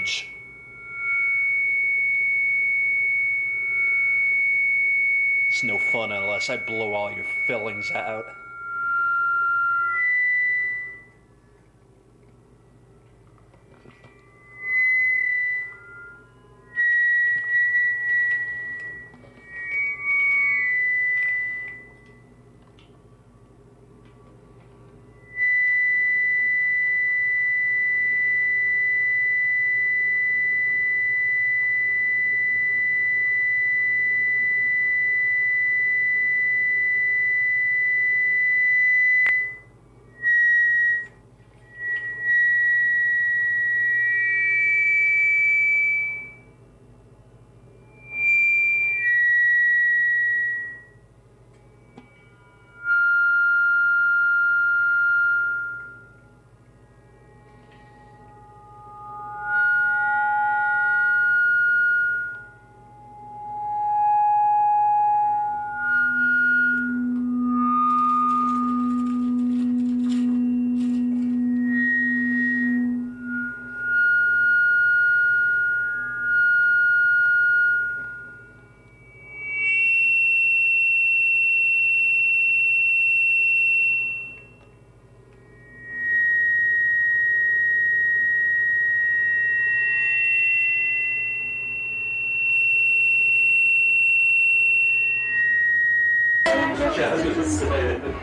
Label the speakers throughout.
Speaker 1: rage. It's no fun unless I blow all your fillings out.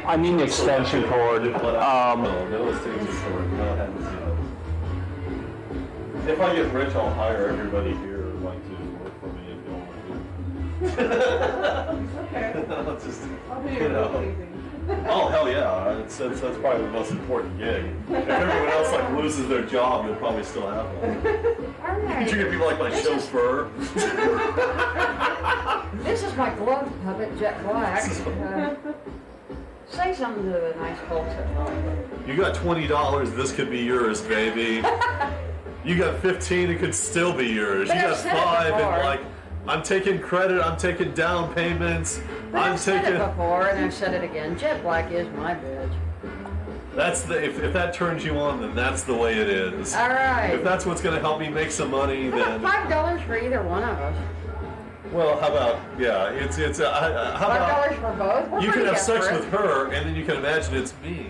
Speaker 2: I need an extension cord.
Speaker 3: If I get rich, I'll hire everybody here like to work for me if you don't want to.
Speaker 4: Okay.
Speaker 3: I'll just,
Speaker 4: I'll be your bookkeeping.
Speaker 3: Oh hell yeah! That's probably the most important gig. If everyone else like loses their job, you'll probably still have one.
Speaker 4: All right.
Speaker 3: You get people like my chauffeur.
Speaker 4: This is my glove puppet, Jet Black. Say something to the nice folks at home.
Speaker 3: You got $20. This could be yours, baby. You got 15. It could still be yours.
Speaker 4: But
Speaker 3: you got
Speaker 4: I've said it
Speaker 3: 5, and
Speaker 4: before.
Speaker 3: like, I'm taking credit. I'm taking down payments.
Speaker 4: But
Speaker 3: I'm
Speaker 4: I've said
Speaker 3: taking.
Speaker 4: it before, and I've said it again. Jet Black is my bitch.
Speaker 3: That's the if that turns you on, then that's the way it is.
Speaker 4: All right.
Speaker 3: If that's what's going to help me make some money,
Speaker 4: How
Speaker 3: then
Speaker 4: about $5 for either one of us?
Speaker 3: well, how about how about
Speaker 4: $5 for both? We're
Speaker 3: you can
Speaker 4: pretty
Speaker 3: have sex
Speaker 4: desperate.
Speaker 3: with her, and then you can imagine it's me.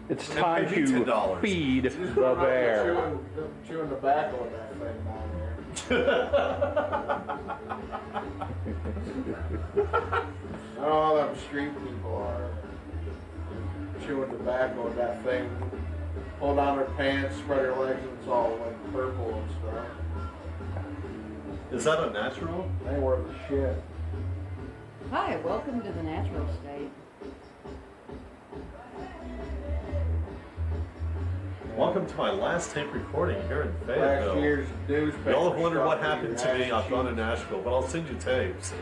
Speaker 2: It's
Speaker 3: And
Speaker 2: time
Speaker 3: pay me
Speaker 2: to
Speaker 3: $10.
Speaker 2: feed the bear.
Speaker 5: Chewing tobacco in that thing down there. All them street people are chewing tobacco in that thing. Pull down their pants, spread their legs, and it's all like purple and stuff.
Speaker 3: Is that unnatural?
Speaker 5: They ain't worth a shit.
Speaker 4: Hi, welcome to the natural state.
Speaker 3: Welcome to my last tape recording here in
Speaker 5: Last
Speaker 3: Fayetteville.
Speaker 5: year's newspaper.
Speaker 3: Y'all have wondered what
Speaker 5: stuff
Speaker 3: happened
Speaker 5: your
Speaker 3: to me.
Speaker 5: ass
Speaker 3: I've gone to
Speaker 5: cheeks.
Speaker 3: Nashville, but I'll send you tapes.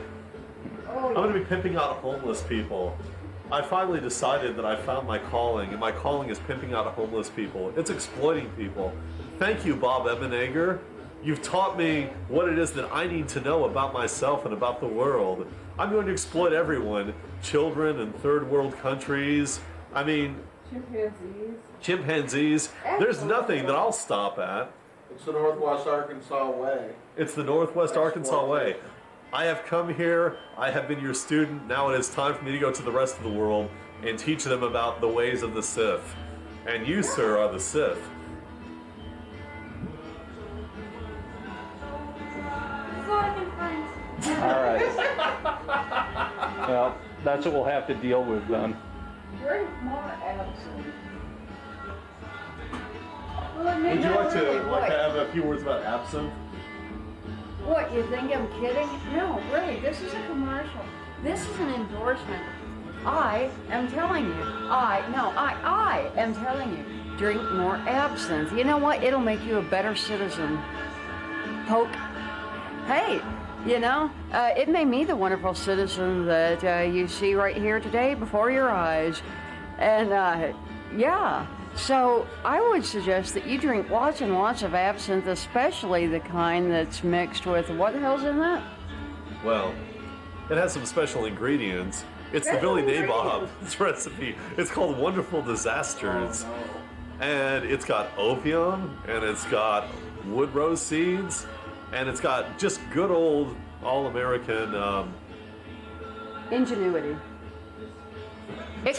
Speaker 4: Oh,
Speaker 3: I'm going to be pimping out homeless people. I finally decided that I found my calling, and my calling is pimping out homeless people. It's exploiting people. Thank you, Bob Ebeneger. You've taught me what it is that I need to know about myself and about the world. I'm going to exploit everyone. Children in third world countries. I mean, chimpanzees. There's nothing that I'll stop at.
Speaker 5: It's the Northwest Arkansas way.
Speaker 3: It's the Northwest
Speaker 5: That's
Speaker 3: Arkansas
Speaker 5: what-
Speaker 3: way. I have come here, I have been your student, now it is time for me to go to the rest of the world and teach them about the ways of the Sith. And you, sir, are the Sith.
Speaker 2: Alright. Well, that's what we'll have to deal with then.
Speaker 4: drink more absinthe. Well, it may
Speaker 3: Would you
Speaker 4: not
Speaker 3: like to
Speaker 4: really work.
Speaker 3: have a few words about absinthe?
Speaker 4: What, you think I'm kidding? No, really, this is a commercial. This is an endorsement. I am telling you. I am telling you. Drink more absinthe. You know what? It'll make you a better citizen. Poke. Hey, you know, it made me the wonderful citizen that you see right here today before your eyes. And, yeah. So I would suggest that you drink lots and lots of absinthe, especially the kind that's mixed with, what the hell's in that?
Speaker 3: Well, it has some special ingredients. It's the
Speaker 4: Special
Speaker 3: Billy
Speaker 4: ingredients?
Speaker 3: Nabob's recipe. It's called Wonderful Disasters.
Speaker 5: Oh,
Speaker 3: And it's got opium, and it's got wood rose seeds, and it's got just good old all-American
Speaker 4: Ingenuity. It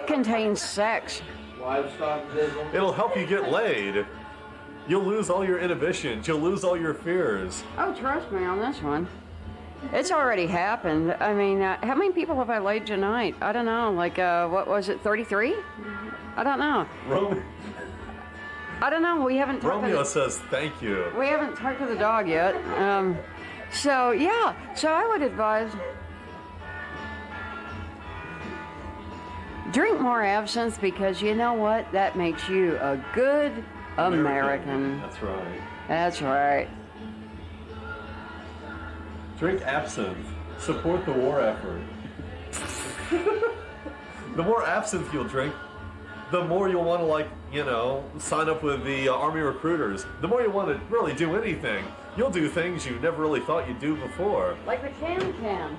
Speaker 4: contains sex.
Speaker 5: Livestock sizzle.
Speaker 3: It'll help you get laid. You'll lose all your inhibitions. You'll lose all your fears.
Speaker 4: Oh, trust me on this one. It's already happened. I mean, how many people have I laid tonight? I don't know. Like, what was it, 33? I don't know. I don't know. We haven't talked
Speaker 3: Romeo says thank you.
Speaker 4: We haven't talked to the dog yet. So, yeah. So I would advise... drink more absinthe because you know what? That makes you a good American.
Speaker 3: That's right.
Speaker 4: That's right.
Speaker 3: Drink absinthe. Support the war effort. The more absinthe you'll drink, the more you'll want to, like, you know, sign up with the Army recruiters. The more you want to really do anything, you'll do things you never really thought you'd do before.
Speaker 4: Like the can.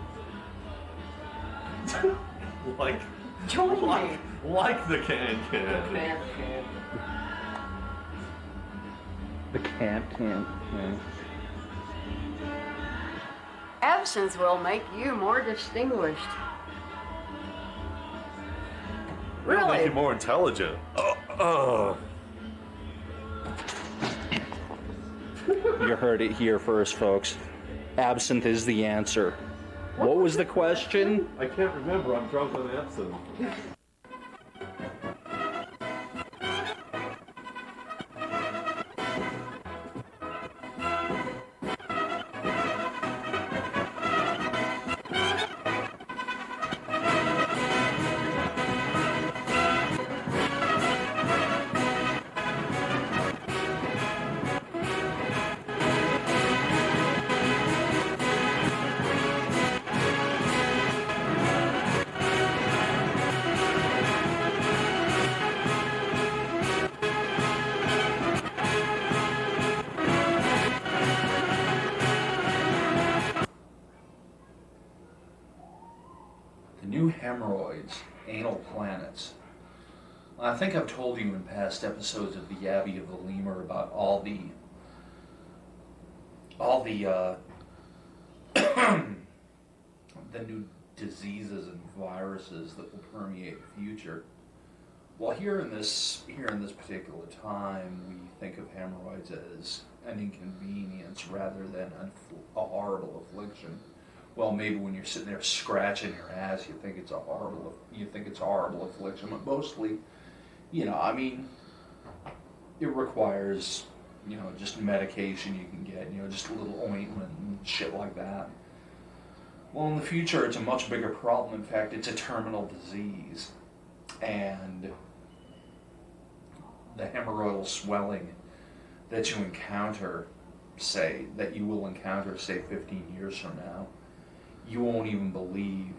Speaker 3: Like...
Speaker 4: Join me.
Speaker 3: Like the can.
Speaker 2: The can.
Speaker 4: Absinthe will make you more distinguished.
Speaker 3: It'll make
Speaker 4: Really?
Speaker 3: you more intelligent.
Speaker 1: You heard it here first, folks. Absinthe is the answer. What was the question?
Speaker 3: I can't remember. I'm drunk on absinthe.
Speaker 1: New hemorrhoids, anal planets. I think I've told you in past episodes of the Abbey of the Lemur about all the the new diseases and viruses that will permeate the future. Well, here in this particular time, we think of hemorrhoids as an inconvenience rather than a horrible affliction. Well, maybe when you're sitting there scratching your ass, you think it's a horrible affliction. But mostly, I mean, it requires, just medication you can get, just a little ointment and shit like that. Well, in the future, it's a much bigger problem. In fact, it's a terminal disease, and the hemorrhoidal swelling that you encounter, say 15 years from now, you won't even believe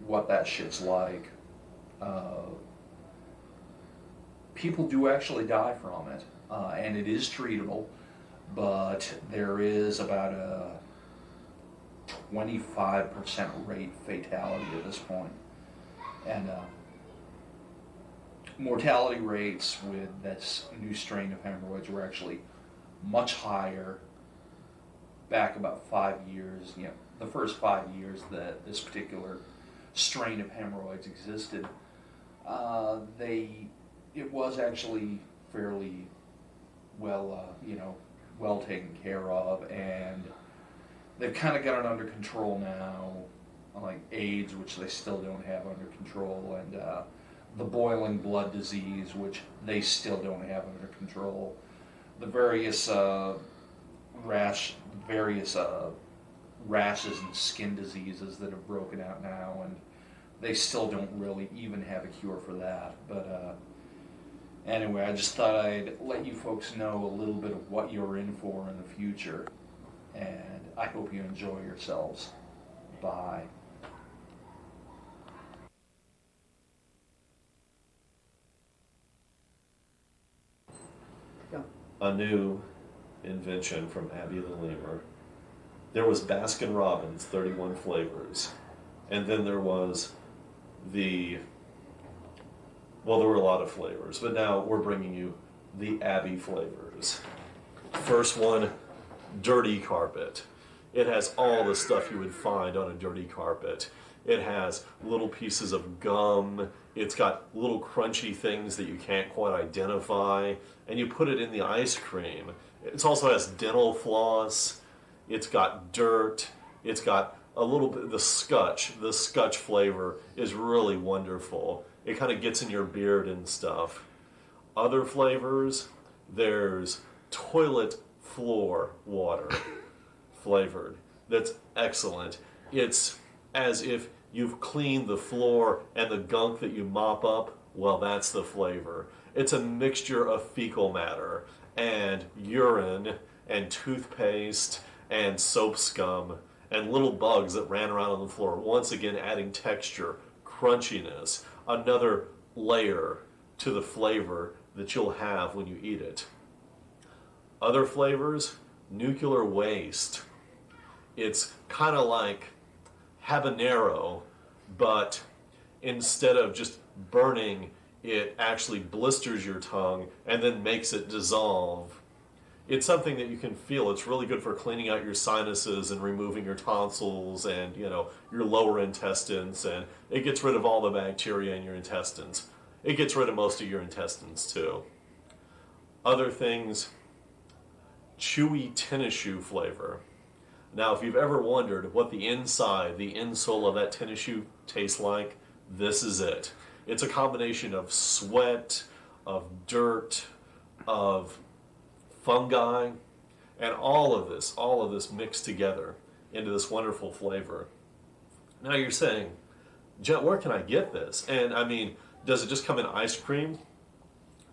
Speaker 1: what that shit's like. People do actually die from it, and it is treatable, but there is about a 25% rate fatality at this point. And mortality rates with this new strain of hemorrhoids were actually much higher back about 5 years, the first 5 years that this particular strain of hemorrhoids existed. It was actually fairly well, well taken care of, and they've kind of got it under control now, like AIDS, which they still don't have under control, and the boiling blood disease, which they still don't have under control. The various rashes and skin diseases that have broken out now, and they still don't really even have a cure for that. But anyway, I just thought I'd let you folks know a little bit of what you're in for in the future, and I hope you enjoy yourselves. Bye.
Speaker 3: A new invention from Abbey of the Lemur. There was Baskin Robbins, 31 flavors. And then there was there were a lot of flavors, but now we're bringing you the Abbey flavors. First one, dirty carpet. It has all the stuff you would find on a dirty carpet. It has little pieces of gum. It's got little crunchy things that you can't quite identify. And you put it in the ice cream. It also has dental floss. It's got dirt. It's got a little bit, the scotch flavor is really wonderful. It kind of gets in your beard and stuff. Other flavors, there's toilet floor water flavored. That's excellent. It's as if you've cleaned the floor and the gunk that you mop up, well, that's the flavor. It's a mixture of fecal matter and urine and toothpaste and soap scum and little bugs that ran around on the floor. Once again, adding texture, crunchiness, another layer to the flavor that you'll have when you eat it. Other flavors, nuclear waste. It's kind of like habanero, but instead of just burning, it actually blisters your tongue and then makes it dissolve. It's something that you can feel. It's really good for cleaning out your sinuses and removing your tonsils and, your lower intestines, and it gets rid of all the bacteria in your intestines. It gets rid of most of your intestines too. Other things, chewy tennis shoe flavor. Now, if you've ever wondered what the inside, the insole of that tennis shoe tastes like, this is it. It's a combination of sweat, of dirt, of fungi, and all of this mixed together into this wonderful flavor. Now you're saying, Jet, where can I get this? And I mean, does it just come in ice cream?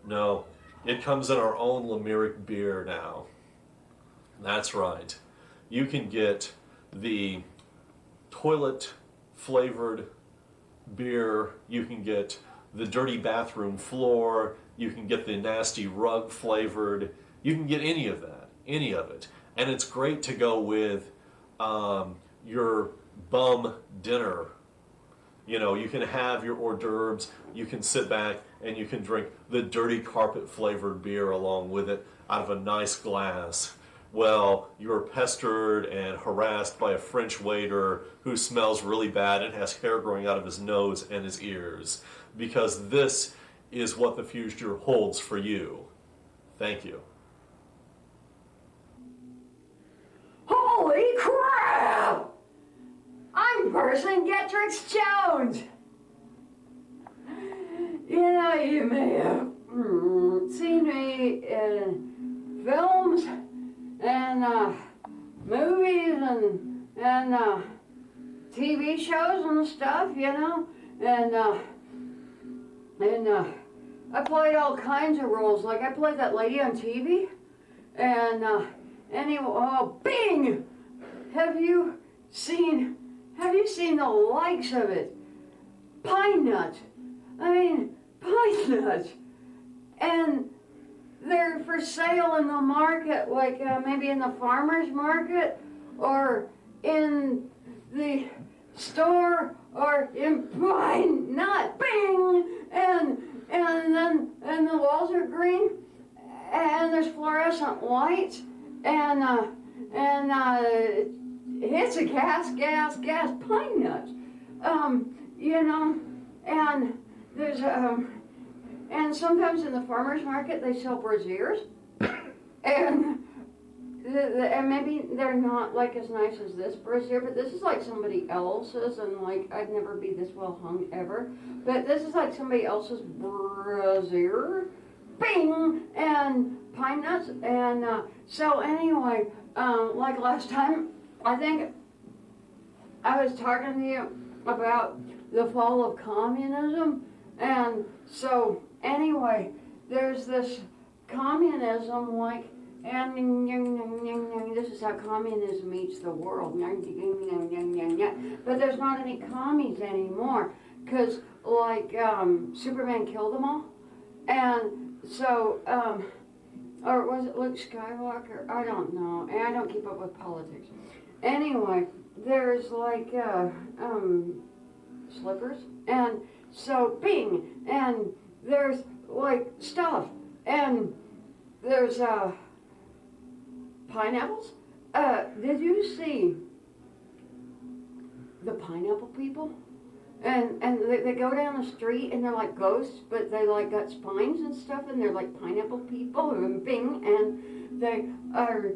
Speaker 3: No, it comes in our own Lemuric beer now. That's right. You can get the toilet flavored beer, you can get the dirty bathroom floor, you can get the nasty rug flavored, you can get any of that, any of it. And it's great to go with your bum dinner. You can have your hors d'oeuvres, you can sit back and you can drink the dirty carpet flavored beer along with it out of a nice glass. Well, you're pestered and harassed by a French waiter who smells really bad and has hair growing out of his nose and his ears, because this is what the future holds for you. Thank you.
Speaker 4: Holy crap! I'm Vercingetorix Jones! You may have seen me in films and movies and TV shows and stuff, and I played all kinds of roles. Like I played that lady on TV, and anyway, Bing! Have you seen the likes of it? Pine nuts. Pine nuts. And they're for sale in the market, like maybe in the farmer's market or in the store or in pine nut. Bing! And the walls are green and there's fluorescent lights and it's a gas pine nuts. And there's and sometimes in the farmer's market they sell braziers, and maybe they're not like as nice as this brazier, but this is like somebody else's, and like I'd never be this well hung ever. But this is like somebody else's brazier, Bing, and pine nuts, and so anyway, like last time, I think I was talking to you about the fall of communism, and so anyway, there's this communism, like, and this is how communism eats the world, but there's not any commies anymore, because, like, Superman killed them all, and so, or was it Luke Skywalker? I don't know, and I don't keep up with politics. Anyway, there's, like, slippers, and so, Bing, and there's, like, stuff, and there's, pineapples? Did you see the pineapple people? And they go down the street and they're like ghosts, but they like got spines and stuff, and they're like pineapple people, and bing, and they are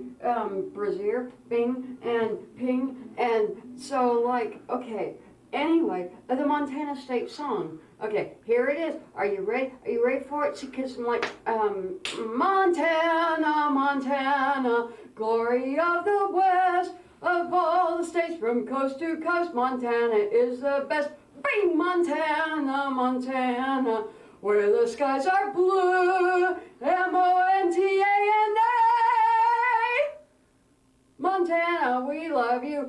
Speaker 4: brazier, bing, and ping, and so like, okay, anyway, the Montana State song. Okay, here it is. Are you ready? Are you ready for it? Because I'm like, Montana, Montana, glory of the West, of all the states from coast to coast, Montana is the best. Bing, Montana, Montana, where the skies are blue, M-O-N-T-A-N-A. Montana, we love you,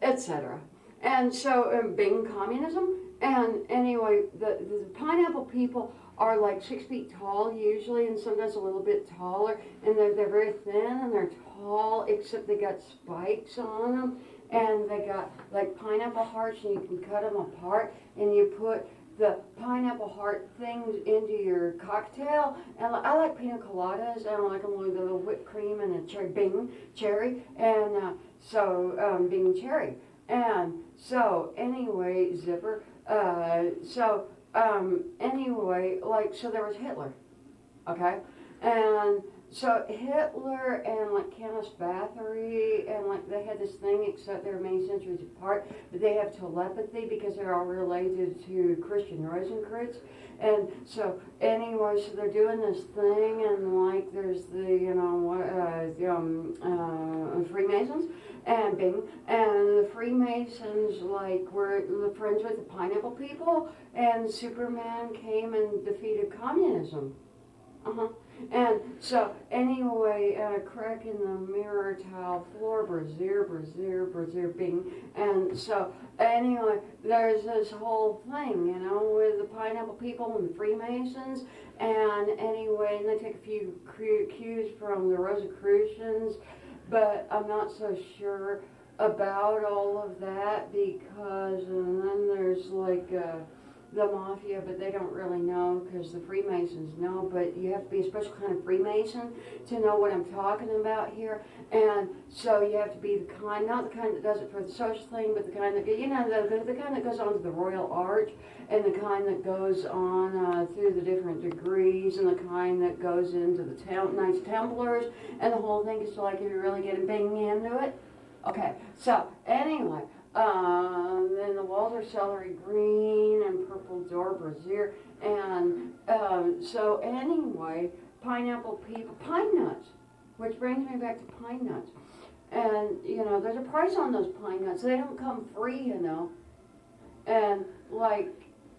Speaker 4: etc. And so, Bing, communism. And anyway, the pineapple people are like 6 feet tall usually, and sometimes a little bit taller, and they're very thin and they're tall, except they got spikes on them. And they got like pineapple hearts, and you can cut them apart, and you put the pineapple heart things into your cocktail. And I like pina coladas, and I like them with a little whipped cream and a cherry, bing, cherry, and bing, cherry. And so anyway, zipper. Anyway, like, so there was Hitler, okay, and so Hitler and like Canis Bathory, and like they had this thing, except they're many centuries apart, but they have telepathy because they're all related to Christian Rosencrantz. And so anyway, so they're doing this thing, and like there's the Freemasons, and bing, and the Freemasons like were friends with the pineapple people, and Superman came and defeated communism. And so anyway, crack in the mirror, tile floor, brazier, brazier, brazier, bing. And so anyway, there's this whole thing, you know, with the pineapple people and the Freemasons. And anyway, and they take a few cues from the Rosicrucians, but I'm not so sure about all of that, because, and then there's like the mafia, but they don't really know because the Freemasons know, but you have to be a special kind of Freemason to know what I'm talking about here. And so you have to be the kind, not the kind that does it for the social thing, but the kind that, you know, the kind that goes on to the Royal Arch, and the kind that goes on through the different degrees, and the kind that goes into the Knights Templars, and the whole thing is like if you really get a bing into it. Okay, so anyway, then the walls are celery green and purple door brazier, and so anyway, pineapple people, pine nuts, which brings me back to pine nuts. And you know, there's a price on those pine nuts. They don't come free, you know. And like,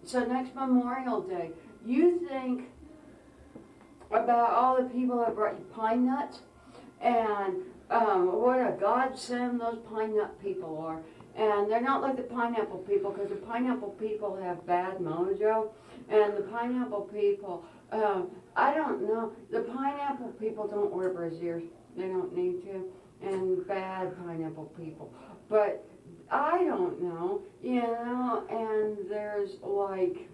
Speaker 4: so next Memorial Day, you think about all the people that brought you pine nuts, and what a godsend those pine nut people are. And they're not like the pineapple people, because the pineapple people have bad mojo. And the pineapple people, I don't know, the pineapple people don't wear braziers. They don't need to. And bad pineapple people. But I don't know, you know, and there's like,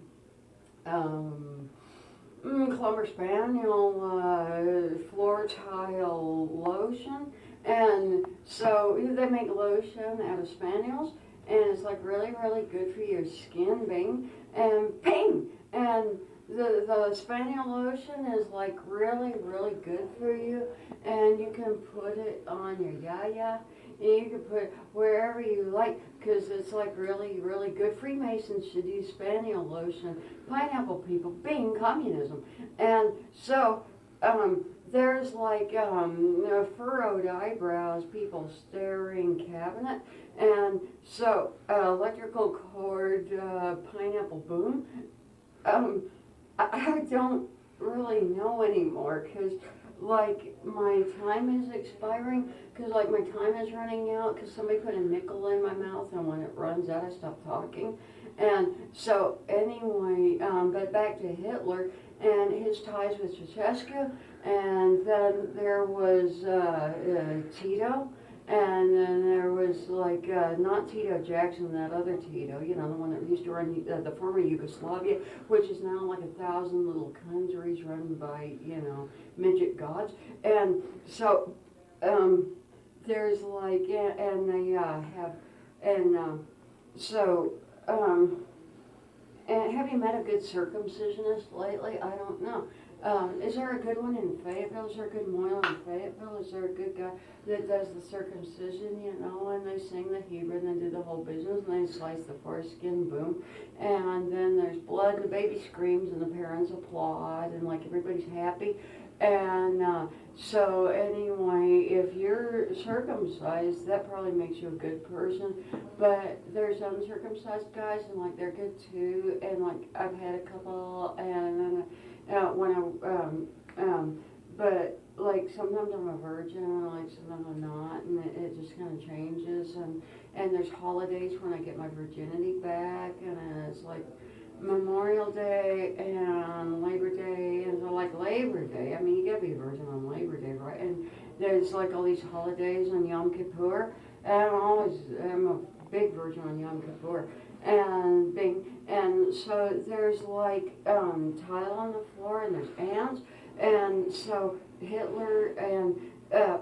Speaker 4: Clumber Spaniel floor tile lotion. And so they make lotion out of spaniels, and it's like really, really good for your skin, bing, and ping. And the spaniel lotion is like really, really good for you, and you can put it on your yaya, and you can put it wherever you like, because it's like really, really good. Freemasons should use spaniel lotion. Pineapple people, bing, communism. And so, there's like furrowed eyebrows, people staring cabinet, and so electrical cord, pineapple boom. I don't really know anymore, because like my time is expiring, because like my time is running out, because somebody put a nickel in my mouth, and when it runs out I stop talking. And so anyway, but back to Hitler and his ties with Ceausescu. And then there was Tito, And then there was like, not Tito Jackson, that other Tito, you know, the one that used to run the former Yugoslavia, which is now like 1,000 little countries run by, you know, midget gods. And so, there's like, and they have, and so, and have you met a good circumcisionist lately? I don't know. Is there a good one in Fayetteville? Is there a good Moyle in Fayetteville? Is there a good guy that does the circumcision, you know, and they sing the Hebrew and they do the whole business and they slice the foreskin, boom. And then there's blood and the baby screams and the parents applaud and like everybody's happy. And so anyway, if you're circumcised, that probably makes you a good person. But there's uncircumcised guys, and like they're good too. And like I've had a couple, and then but like sometimes I'm a virgin, and like sometimes I'm not, and it just kind of changes. And there's holidays when I get my virginity back, and it's like Memorial Day and Labor Day, and so like Labor Day, I mean, you gotta be a virgin on Labor Day, right? And there's like all these holidays on Yom Kippur, and I'm a big virgin on Yom Kippur, and so there's like tile on the floor, and there's ants, and so Hitler and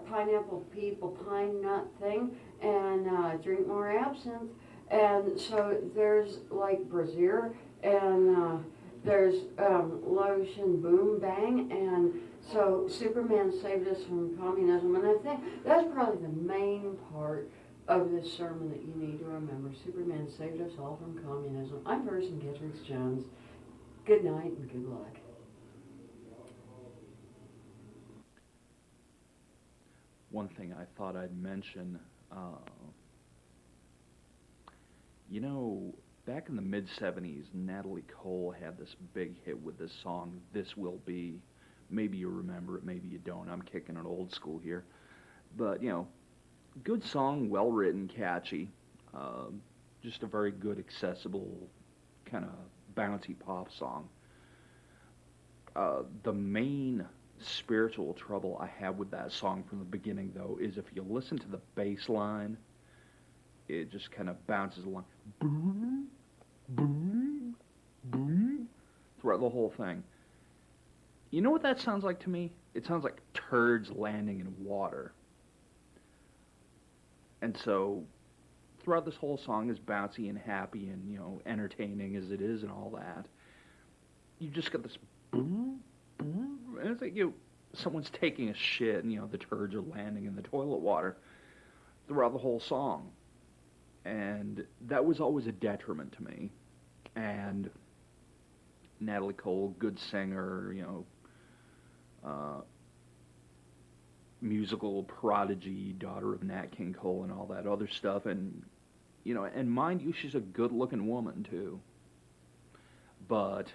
Speaker 4: pineapple people, pine nut thing, and drink more absinthe, and so there's like brazier, and there's lotion boom bang, and so Superman saved us from communism, and I think that's probably the main part of this sermon that you need to remember. Superman saved us all from communism. I'm Vercingetorix Jones. Good night and good luck.
Speaker 1: One thing I thought I'd mention, you know, back in the mid-'70s, Natalie Cole had this big hit with this song, This Will Be. Maybe you remember it, maybe you don't. I'm kicking it old school here. But, you know, good song, well-written, catchy. Just a very good, accessible, kind of bouncy pop song. The main spiritual trouble I have with that song from the beginning, though, is if you listen to the bass line, it just kind of bounces along. Boom, boom, boom, throughout the whole thing. You know what that sounds like to me? It sounds like turds landing in water. And so, throughout this whole song, as bouncy and happy and, you know, entertaining as it is and all that, you just got this boom, boom, and it's like, you know, someone's taking a shit and, you know, the turds are landing in the toilet water throughout the whole song. And that was always a detriment to me. And Natalie Cole, good singer, you know, musical prodigy, daughter of Nat King Cole and all that other stuff. And, you know, and mind you, she's a good-looking woman, too. But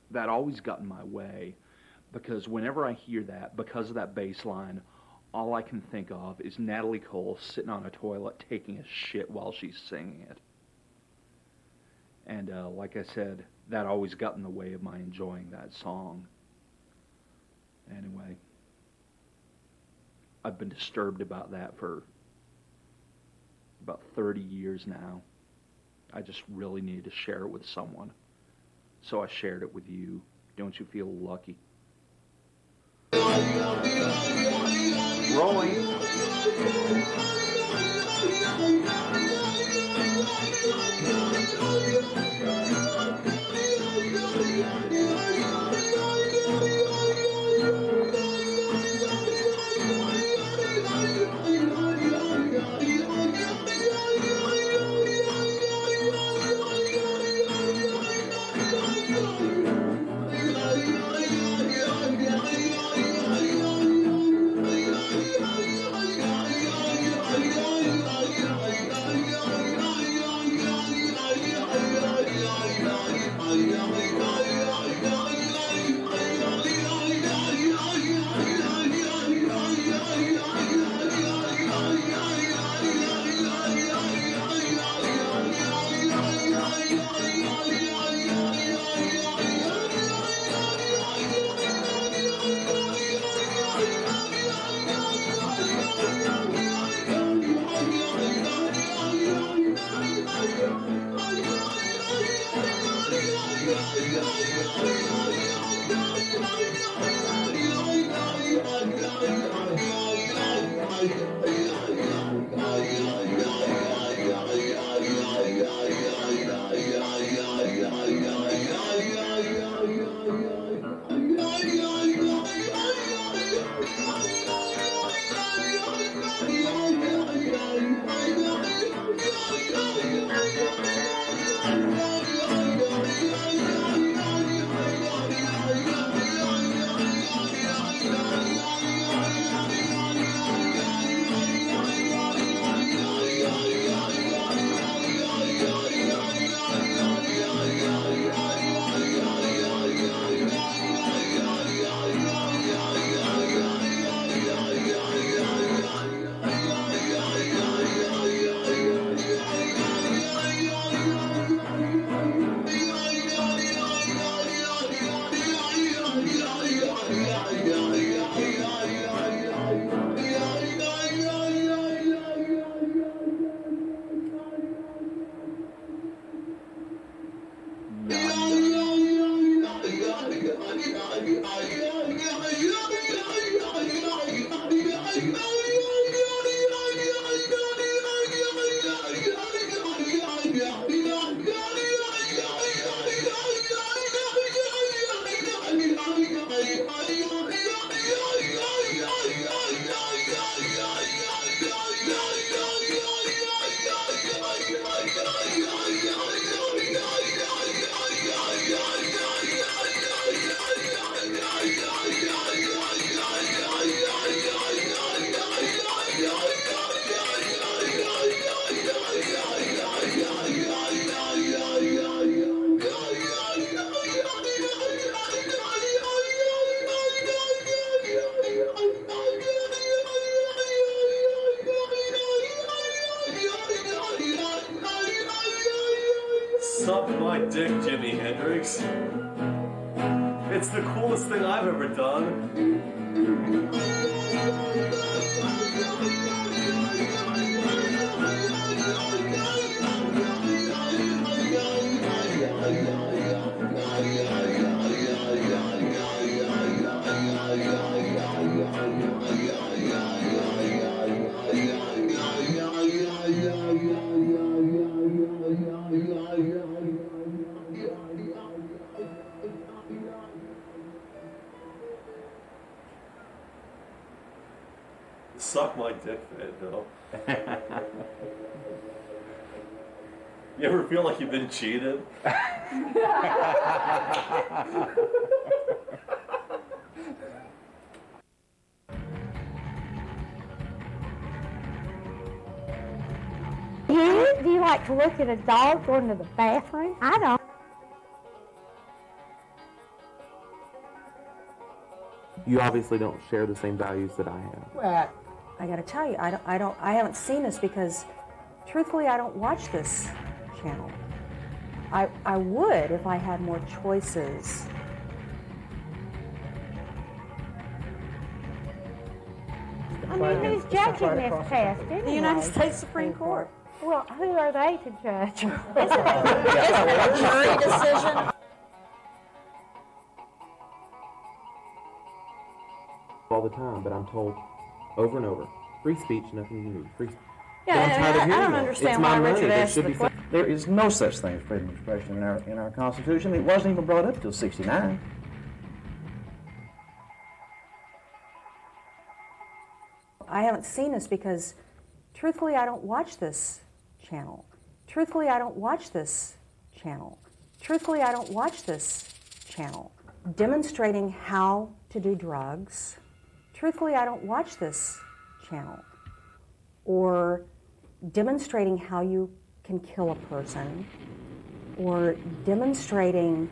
Speaker 1: that always got in my way, because whenever I hear that, because of that bass line, all I can think of is Natalie Cole sitting on a toilet taking a shit while she's singing it. And like I said, that always got in the way of my enjoying that song. Anyway, I've been disturbed about that for about 30 years now. I just really needed to share it with someone. So I shared it with you. Don't you feel lucky? Rolling.
Speaker 3: Suck my dick, Jimi Hendrix. It's the coolest thing I've ever done. Suck my dick, Fayetteville. You ever feel like you've been cheated?
Speaker 6: Do you like to look at a dog going to the bathroom? I don't.
Speaker 7: You obviously don't share the same values that I have.
Speaker 8: Well, I got to tell you, I haven't seen this because, truthfully, I don't watch this channel. I would if I had more choices.
Speaker 6: I mean, who's judging this test anyway?
Speaker 8: The United States Supreme Court.
Speaker 6: Well, who are they to judge?
Speaker 8: Isn't it a jury decision?
Speaker 7: All the time, but I'm told over and over, free speech, nothing you need. Free speech.
Speaker 8: Yeah,
Speaker 7: I'm tired of
Speaker 8: I
Speaker 7: hearing
Speaker 8: don't
Speaker 7: that.
Speaker 8: understand
Speaker 7: It's
Speaker 8: why
Speaker 7: my money.
Speaker 8: Richard
Speaker 7: There
Speaker 8: asked
Speaker 7: should
Speaker 8: the
Speaker 7: be
Speaker 8: question.
Speaker 9: There is no such thing as freedom of expression in our Constitution. It wasn't even brought up till '69.
Speaker 8: I haven't seen this because, truthfully, I don't watch this channel. Truthfully, I don't watch this channel. Truthfully, I don't watch this channel. Demonstrating how to do drugs. Truthfully, I don't watch this channel. Or demonstrating how you can kill a person. Or demonstrating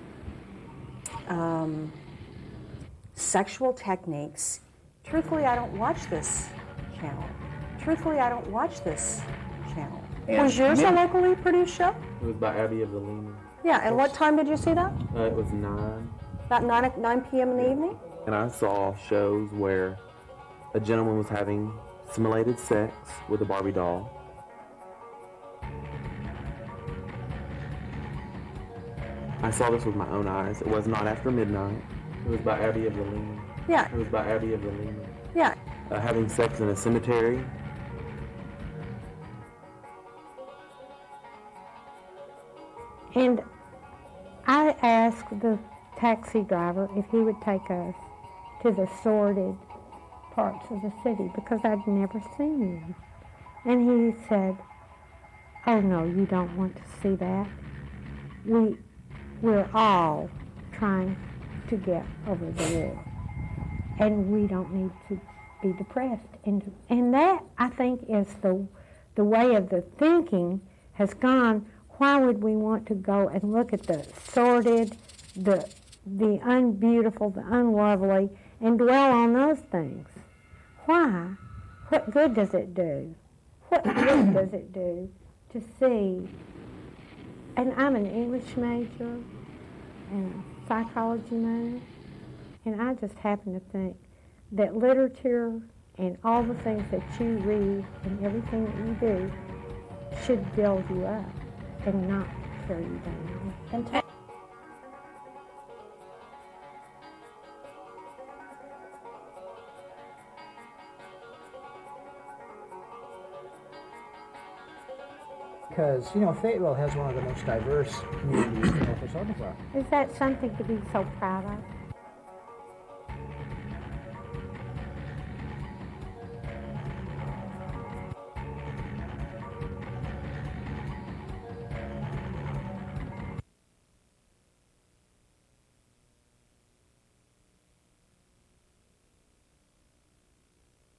Speaker 8: sexual techniques. Truthfully, I don't watch this channel. Truthfully, I don't watch this channel.
Speaker 9: And
Speaker 8: Was yours a
Speaker 9: many-
Speaker 8: locally produced show?
Speaker 7: It was by Abbey of the Lemur.
Speaker 8: Yeah, and what time did you see that?
Speaker 7: It was 9.
Speaker 8: About 9 p.m. in the evening?
Speaker 7: And I saw shows where a gentleman was having simulated sex with a Barbie doll. I saw this with my own eyes. It was not after midnight. It was by Abbey of the Lemur.
Speaker 8: Yeah,
Speaker 7: It was by Abbey of the Lemur.
Speaker 8: yeah.
Speaker 7: Having sex in a cemetery.
Speaker 6: And I asked the taxi driver if he would take us to the sordid parts of the city because I'd never seen them. And he said, "Oh no, you don't want to see that. We're all trying to get over the war, and we don't need to be depressed." And that, I think, is the way of the thinking has gone. Why would we want to go and look at the sordid, the unbeautiful, the unlovely, and dwell on those things? Why? What good does it do? What good does it do to see? And I'm an English major and a psychology major, and I just happen to think that literature and all the things that you read and everything that you do should build you up and not tear you down.
Speaker 8: And
Speaker 10: Because, Fayetteville has one of the most diverse communities in Northwest Arkansas.
Speaker 6: Is that something to be so proud of?